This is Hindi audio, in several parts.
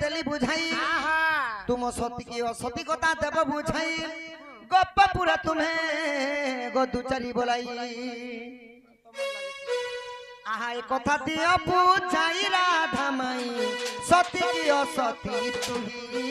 देली बुझाई तुम सती की असती कथा देव बुझाई गप्पा पूरा तुम्हें गो दुचारी बोलाई आहा एक कथा दियो बुझाई राधा माई सती की असती तुही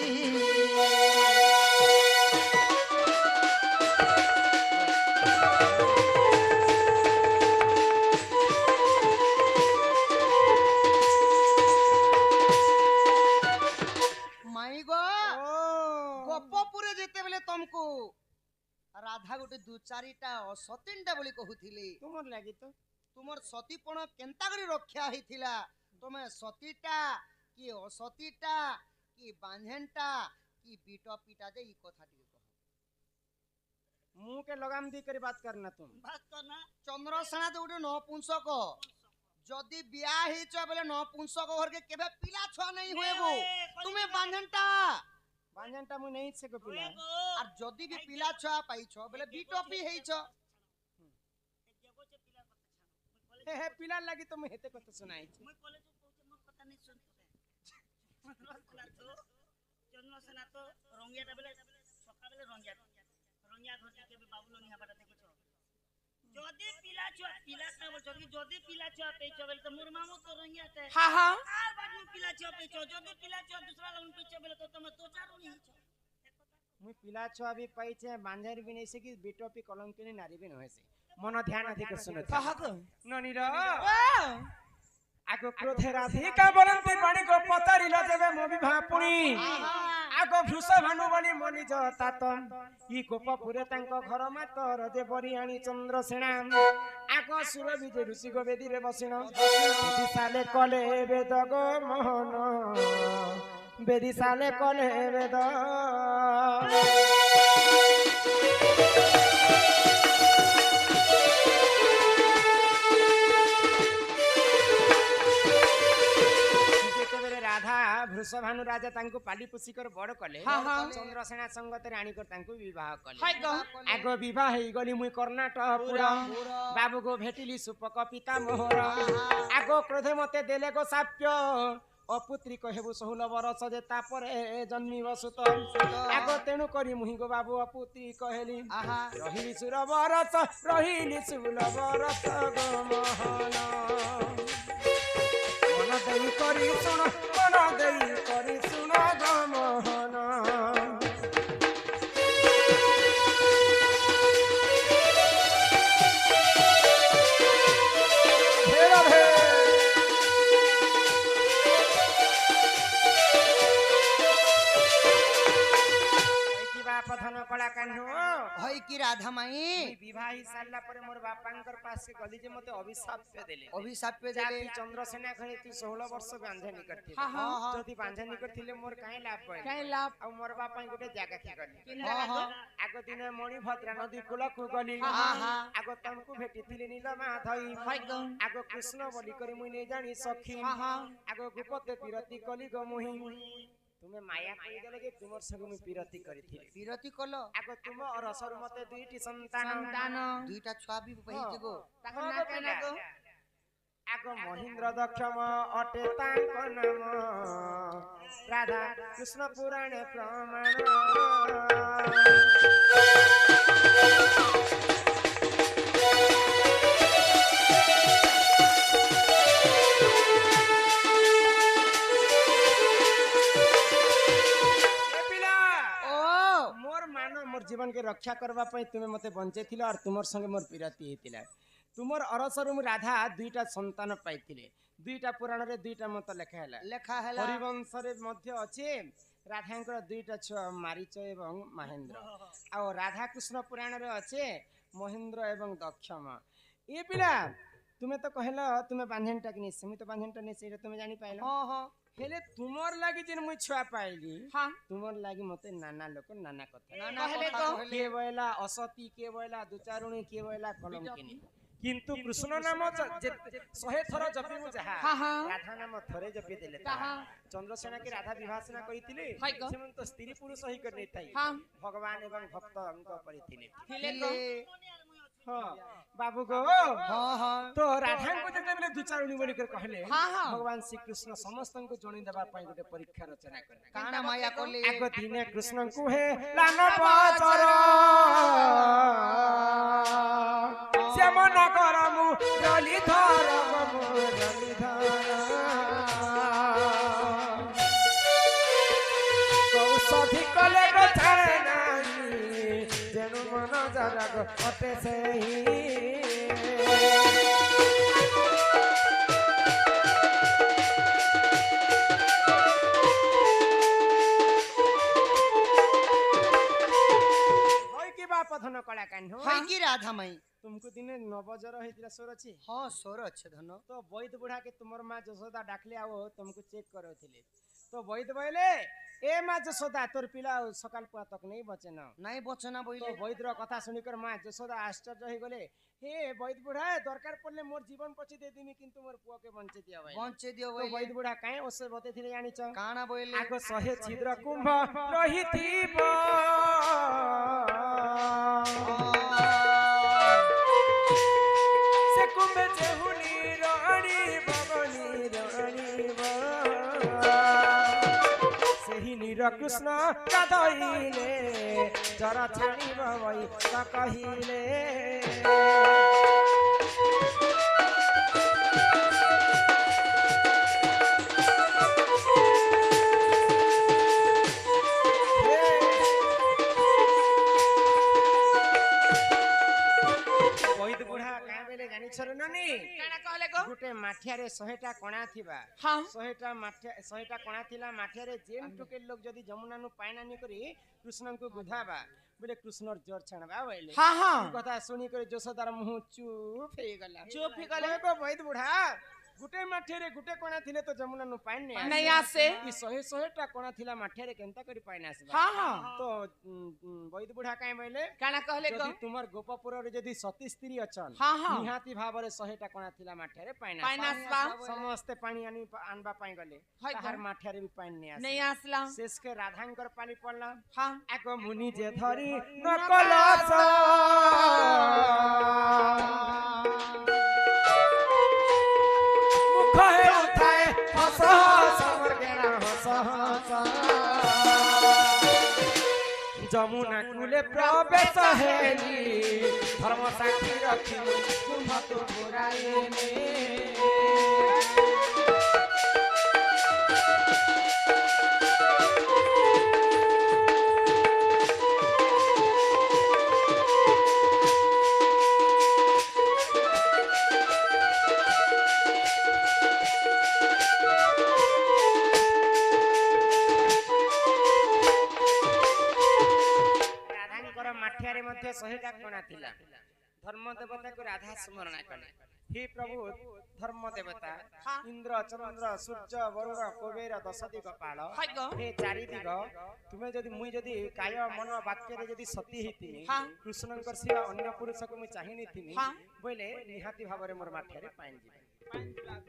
माई गो गप्पपुरे जेते बेले तुमको राधा गोटे दु चारिटा असतीनटा बोली कहूथिली तुमर लागी तो तुमर सतीपण केंता करी रक्षा हिथिला तुमे सतीटा कि असतीटा कि बांझेनटा कि बीटपीटा जे ई कथा टिके कह मुंह के लगाम दी करी बात करना तुम बात करना चंद्रसेना तो गोटे नपुंसक जदी बिया हिच बेले नपुंसक घर के केबे पिला छुआ नहीं होएगो तुमे बांझेनटा मु नहीं से को पिला और जदी भी पिला छुआ पाइछो बेले बीटपी हेइछो हे पिला लगी तो मैं हेते कत सुनाई मैं कॉलेज पहुंचे मत पता नहीं सुन चंद्रसेना तो रंगियाटा बेले सका बेले रंगिया घर के बाबुलो निहा बाटा देखिछो जदी पिला का बोल कि जदी पिला छुआ पेछो बेले तो मोर मामू तो रंगियाते हां हां आ बाद में पिला छुआ पेछो जदी पिला छुआ दूसरा लगन पेछो बेले तो तुम तो चारो नहीं हिचो मुई पिला छुआ भी पाइछे बांझर भी नहीं से कि बेटोपी कलंकिनी नारी भी नहे से मन ध्यान अधिक सुनो कहाको ननीर आगो क्रोधे राधिका बोलंती पानी को पतारी ल देबे मो विवाह पुनी आगो भृष भानु बनी मनि जतात ई गोपपुरे तांको घर मातर जे बरियाणी चंद्रसेना आगो सुर विजय ऋषि गो वेदी रे बसिन वेदी साले कले वेद गो मोहन वेदी साले कले वेद वृषभानु राजा तांको पाली पुसी कर बड़ कले चंद्रसेना संगत रानी कर तांको विवाह कले आगो विवाह हेई गली मुई कर्णाटक बाबू को भेटिली सुपक पिता मोहर आगो क्रोधे मते देले गो साप्य अपुत्री कहेबु 16 बरस जे तापरे जन्मी वसुत आगो तेनु करी मुहि गो बाबू अपुत्री कहेली रहिली 16 बरस रहिली 16 बरस गो मोहन मन देई करी सुन मन देई करी सुन गो मोहन पथन कला कान्हो हई की राधा माई विवाही साला परे मोर बापांकर पास से गली जे मते अभिशाप देले देले चंद्रसेना खणी तू 16 वर्ष बांधे निकट थी जदी बांधे निकट थिले मोर काहे लाभ पय काहे लाभ आ मोर बापा गोटे जागा खी गली आगो दिने मणि भद्रा नदी कुल कु गली आगो तमकु भेटी थिले नीलमा धई आगो कृष्ण बोली करी मुई नै जानी सखी आगो गुपते पिरती कली गो मुही तुम्हें माया कहि देले कि तुमर संग में पिरती करिथिले पिरती कलो आगो तुम अरसर मते दुईटी संतान दुईटा छुआ भी पहिचे गो ताको ना केना गो आगो महेंद्र दक्षम अटे तांको नाम राधा कृष्ण पुराणे प्रमाण जीवन के रक्षा करबा पई तुमे मते बंचे थिलो और तुमर संगे मोर पिराती हेतिला तुमर अरसर मु राधा दुईटा संतान पाइथिले दुईटा पुराण रे दुईटा मत लेखा हैला हरिवंश रे मध्य अछि राधांकर दुईटा छुआ मारीच एवं महेंद्र आ राधा कृष्ण पुराण रे अछि महेंद्र एवं दक्षम ए पिला तुमे तो कहला तुमे बांधनटा कि निसे तो बांधनटा निसे तुमे जानि पाइला हां हेले तुमर लागि जिन मुई छुआ पाइली हां तुमर लागि मते नाना लोक नाना कथा कहले तो के बोला असती के बोला दुचारुणी के बोला कलंकिनी किंतु कृष्ण नाम 100 थर जपि मु जहा राधा नाम थरे जपि देले चंद्रसेना की राधा विभाषण करिथिले सेमन तो स्त्री पुरुष ही कर नै थाई भगवान एवं भक्त अंक परिथिले हां बाबू गो हां हां तो राधा को जते बेले दुचारुणी बोली कर कहले हाँ, हाँ। भगवान श्री कृष्ण समस्त को जणी देबा पई गोटे परीक्षा रचना करले काना माया कोले आगो दिने कृष्ण को हे लान पाचर श्याम न करमु रलिधर गमु रलिधर कौशधि कले गो छाड़े नाही जेनु मन जरग अटे सेही पथन कला कान्हो हाय की राधा माई तुमको दिने नवजर हेतिला सोर अछि हां सोर अच्छे धन तो वैद बुढ़ा के तुमर मां जसोदा डाकले आओ तुमको चेक करथिले तो वैद बोले ए मां जसोदा तोर पिला सकाल पुआ तक नहीं बचे न नहीं बचना तो बोले वैद रो कथा सुनिकर मां जसोदा आश्चर्य हो गले हे वैद बुढ़ा दरकार पड़ले मोर जीवन पछी दे दिमी किंतु मोर पुआ के बंचे दिया भाई बंचे दियो तो बोले वैद बुढ़ा काहे ओसे बते थिले जानि छ काना बोले आगो सहे छिद्र कुंभ रहिथिब से कुंभ जेहुनी रानी बगनी रानी सेही नीर कृष्ण गाधइले जरा छाड़ी बई त कहिले गोटे माठियारे 100टा कणा थिबा हाँ 100टा कणा थिला माठियारे जेन टोके लोग जदी जमुना नु पाइना नि करी कृष्ण को गुधाबा बोले कृष्णर जोर छणबा बोले हाँ हाँ कथा सुनी करे जसोदार मुह चुप हे गला चुप ही गले को वैद बुढ़ा गुटे माठियारे गुटे कणा थिले तो जमुना नु पाइन नहीं आसे ई 100टा कणा थिला माठियारे केनता करी पाइन आसबा हाँ हाँ तो वैद बुढ़ा काहे बोले काना कहले जदी तुमर गोपपुर रे जदी सती स्त्री अछन हाँ हाँ निहाती भाबरे 100टा कणा थिला माठियारे पाइन पाइनासबा समस्त पानी आनबा पाई गले ताहार माठियारे भी पाइन नहीं आसे नहीं आसला शेष के राधांकर पानी पड़ला हाँ आगो मुनि जे धरी नकलस मुख हे उठाए हस हस मोर गेना हस हस जमुना कूले प्रवेश हेली धर्म साक्षी रखी कुंभ तो बुराइने माठियारे मध्य 100टा कणा थिला धर्म देवता को राधा स्मरण कले हे प्रभु धर्म देवता इंद्र चंद्र सूर्य वरुण कुबेर दशदिग पाल हे चारि दिग तुमे जदी मुई जदी काय मन वाक्य रे जदी सती हितिनी कृष्णंकर सिवा अन्य पुरुष को मुई चाहिनी थिनी बोले निहाती भाबरे मोर माठियारे पाइन जिबे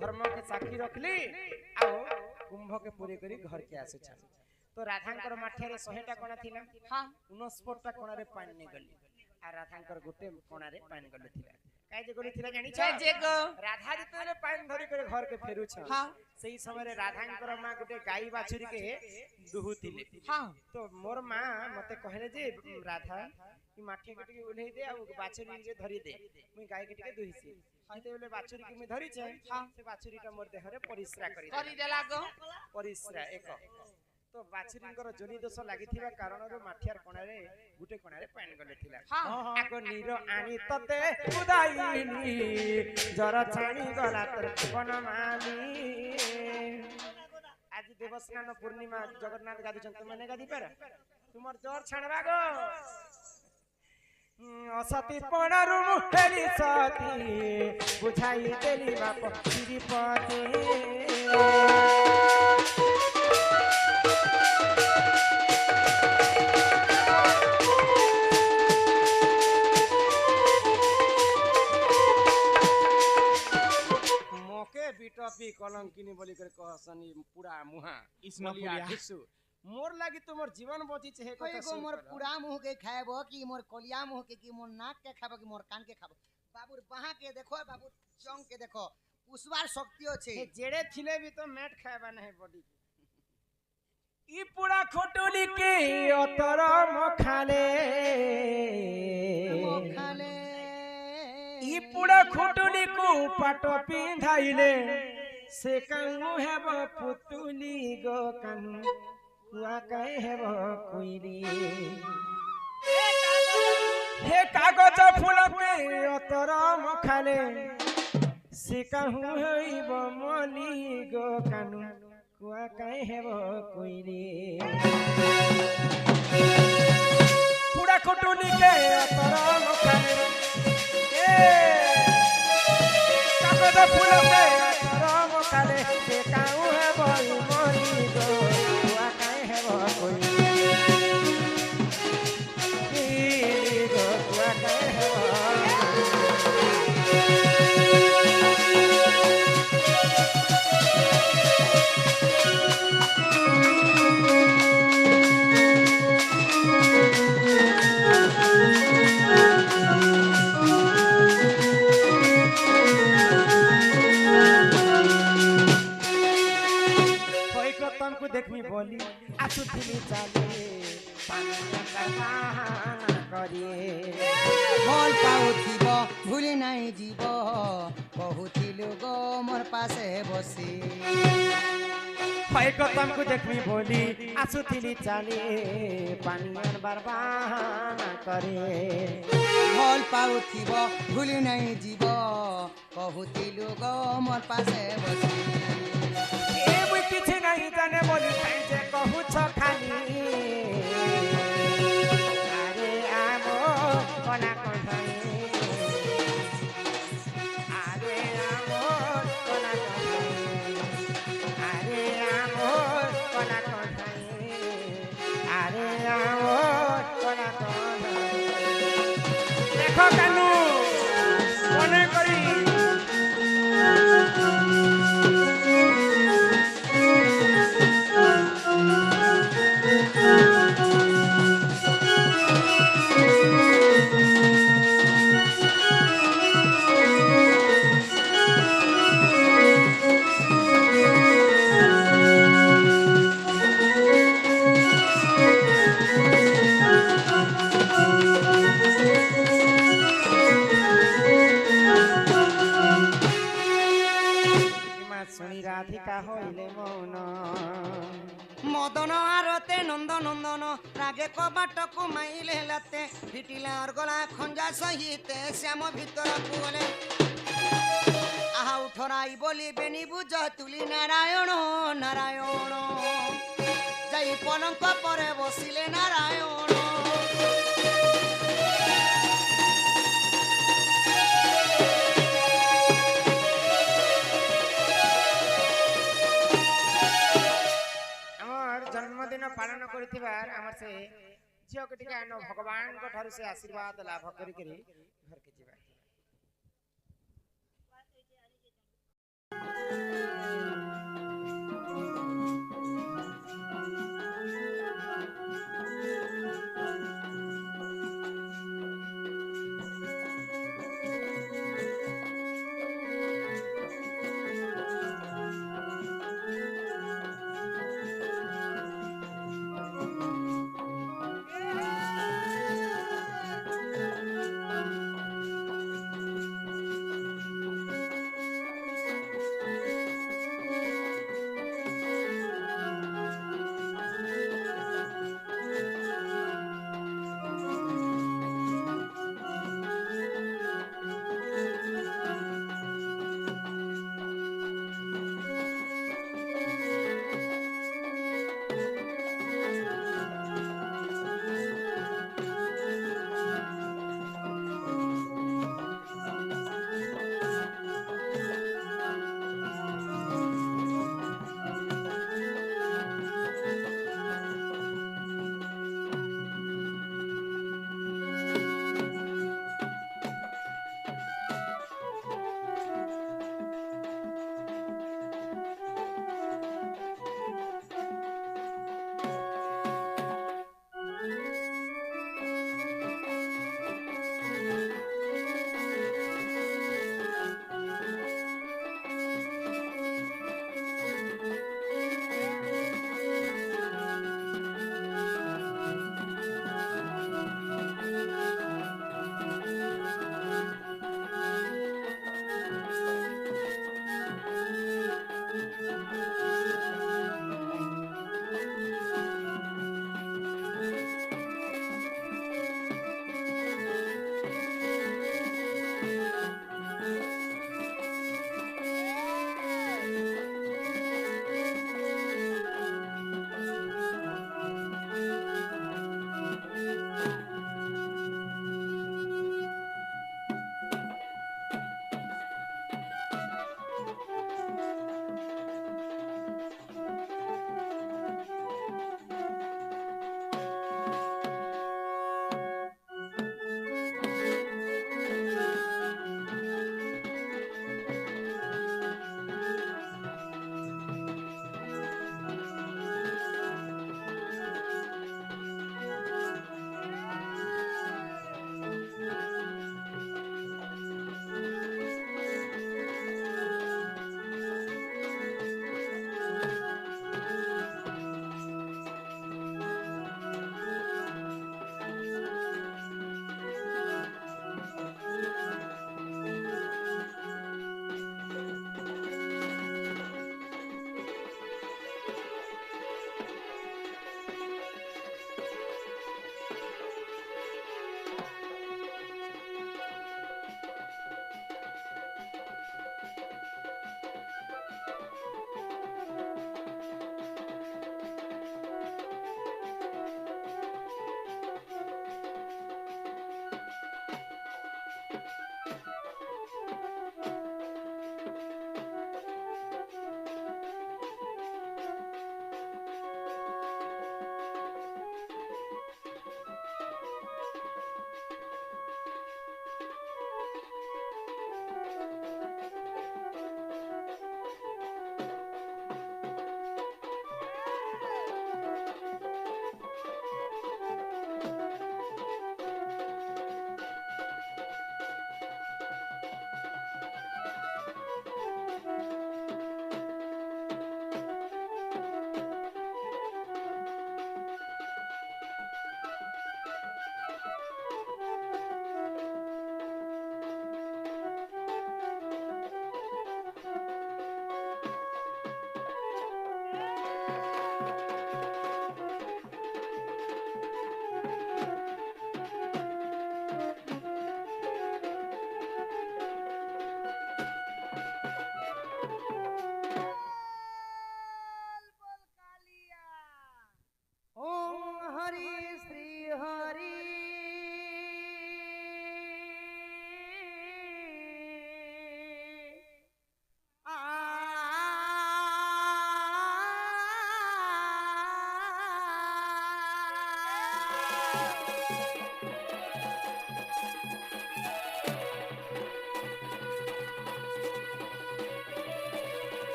धर्म के साक्षी रखली आ कुंभ के पूरी करी घर के आसे छ तो राधांकर माठियारे 100टा कणा थिला हां 69टा कणारे पानी ने गली आ राधांकर गोटे कणारे पानी गले थिला काई जे गली थिला जानि छ जे गो राधा जतले पानी धरि करे घर के फेरु छ हां सेही समय रे राधांकर मां गोटे गाई बाछुरी के दुहु थिले हां तो मोर मां मते कहले जे राधा ई माठी के टिके उलही दे आ बाछुरी जे धरि दे मुई गाई के टिके दुहिसी हाते बोले बाछुरी के मुई धरि छ हां से बाछुरीटा मोर देह रे परिश्रा करी देला गो परिश्रा एक तो बाछुरींकर जोनी दोष लागिथिबा कारणरो माठियार कोणारे गुटे कोणारे पानी गले थिला आगो नीरो आनी तते उदाईनी जरा छाणी गला तर बनमाली आज देवस्नान पूर्णिमा जगन्नाथ गादी चंत मने गादी पर तुमर जोर छाणबा गो असती पणारु मुठेली सती बुझाई देली बाप श्रीपति मोके बिटपी कलंकिनी बोली कर कहसनी पूरा मुहा इसमलिया ढिसु मोर लागी तुमर जीवन बची छे कोई गो मोर पूरा मुंह के खाएबो कि मोर कोलिया मुंह के कि मोर नाक के खाबो कि मोर कान के खाबो बाबूर बाहा के देखो बाबू चंग के देखो पुष्पार शक्ति আছে जेड़े थिले भी तो मैट खाएबा नहीं बॉडी ई पुड़ा खोटुली के अतर मखाले ई पुड़ा खोटुली को पाटो पिंधाइले से कानु हेब पुतुली गो कानु कुआ कहे हेब कोइली हे कागज फूल पे अतर मखाले से कहू हईब मली गो कानु कुआ कहे हेब कोइली पुड़ा खोटुली के अतर मखाले कागज फूल पे अतर मखाले से कहू हेब मली गो कुआ कहे हेब कोइली देखमी बोली आसु दिली चाले पानी बहाना करिए भल पाउथिब भूली नहीं जीव बहुथिलु गो मोर पासे बसी भाई कतम को देखमी बोली आसु दिली चाले पानी बहाना करिए भल पाउथिब भूली नहीं जीव बहुथिलु गो मोर पासे बसी किछि नहीं जाने बोली जे कहू छ खाली अरे आमो कोना कोठाई अरे आमो कोना कोठाई अरे आमो कोना कोठाई अरे आमो कोना कोठाई देखो कानू कोने करी मदन आरते नंद नंदन रागे कबाट को माइले लाते फिटिला और गला खंजा सहित श्याम भीतर बोले आहा उठराई बोली बेनी बुझ तुली नारायण नारायण जाई पलंक परे बसिले नारायण जन्मदिन पालन करथिबार हमर से झियो के टिका न भगवान को ठारू से आशीर्वाद लाभ करी करी घर के जीवा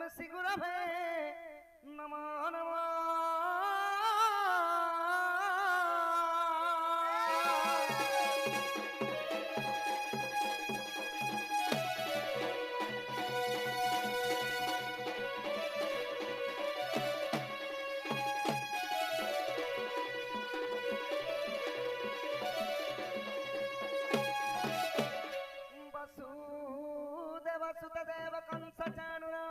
तुलसी गुरवे नमो नमो। वसुदेव कंस चाणूरमर्दनम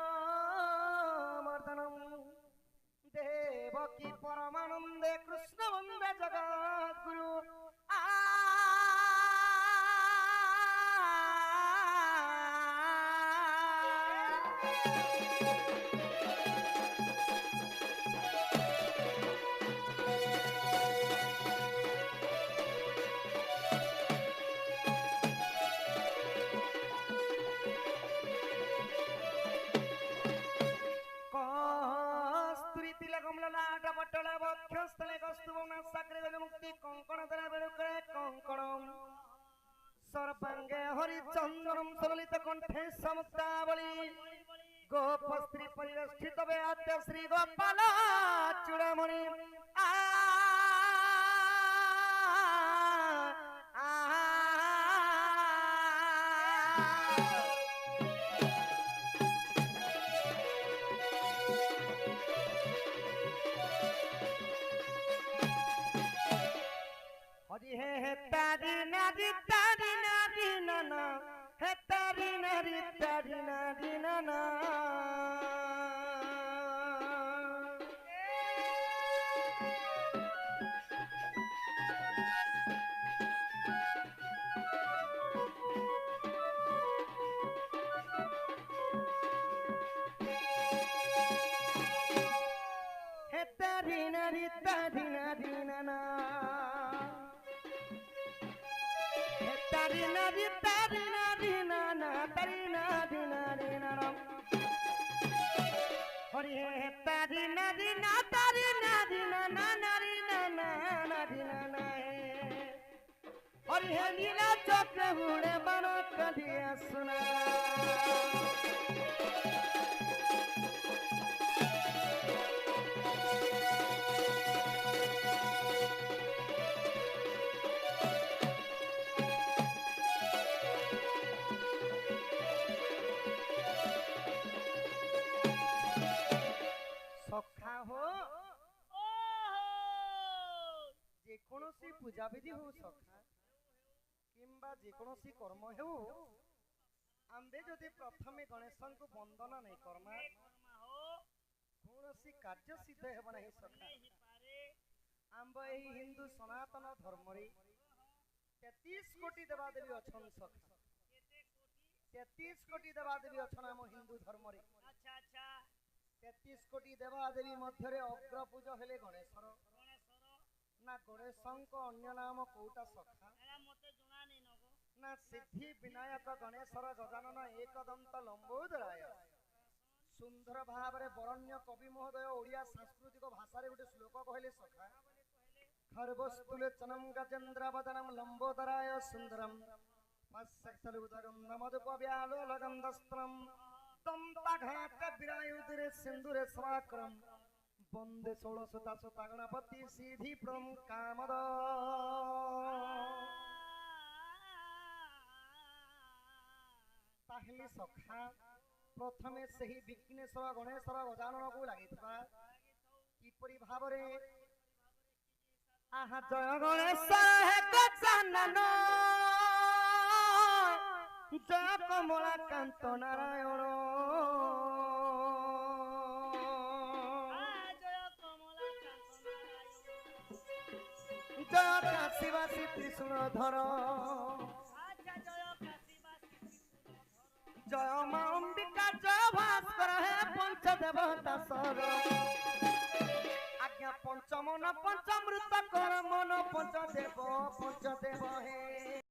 देवकी परमानंदे कृष्ण वंदे जगद्गुरु। सर्वांगे हरिचंदनम सलित कंठे समुक्तावली गोप स्त्री परिवेष्टित वेद्य श्री गोपाल चूड़ामणि। हरि हे तारी नारी तारी नारी नाना हे तारी नारी तारी नारी नाना। हे तारी नारी तारी नारी नाना तारी नारी तारी नारी नाना तारी नारी नारी नाना। हरि हे तारी नारी ना तारी नारी नाना नारी नाना नारी नाना। हरि हे लीला चक्र हुड़े बनो कलिया सुना। सखा हो जेकोसी पूजा विधि हो सखा किंबा जेकोसी कर्म हो आंबे जदि प्रथमे गणेश को वंदना नहीं करमा कौनसी कार्य सिद्ध हेब नहीं सखा। आंब एही हिंदू सनातन धर्म रे 33 कोटी देवादेवी अछन सखा 33 कोटी देवादेवी अछन आम हिंदू धर्म रे। अच्छा अच्छा 33 कोटी देवादेवी मध्य अग्रपूज हेले गणेशर ना गणेशंक अन्य नाम कोटा सखा ना सिद्धि विनायक गणेशर गजानन एकदंत लंबोदराय। सुंदर भाव रे बरण्य कवि महोदय ओडिया सांस्कृतिक भाषा रे गोटे श्लोक कहले सखा खरवस्तुलोचनम गजेन्द्रवदनम लंबोदराय सुंदरम पश्यक्तलुदरम नमदुपव्यालोलगंधस्त्रम तंताघात विरायुधरे सिंधुरे स्वाक्रम वंदे 16 गणपति सीधी प्रम कामद। ताहले सखा प्रथमे सही विघ्नेश्वर गणेशर गजानन को लागिथबा किपरि भाबरे आहा जय गणेश हे गजानन जय कमलाकांत नारायण जय काशीवासी त्रिशूलधर जय मां अंबिका जय भास्कर हे पंचदेवता सर आज्ञा पंचमन पंचामृत कर मन पंचदेव हे।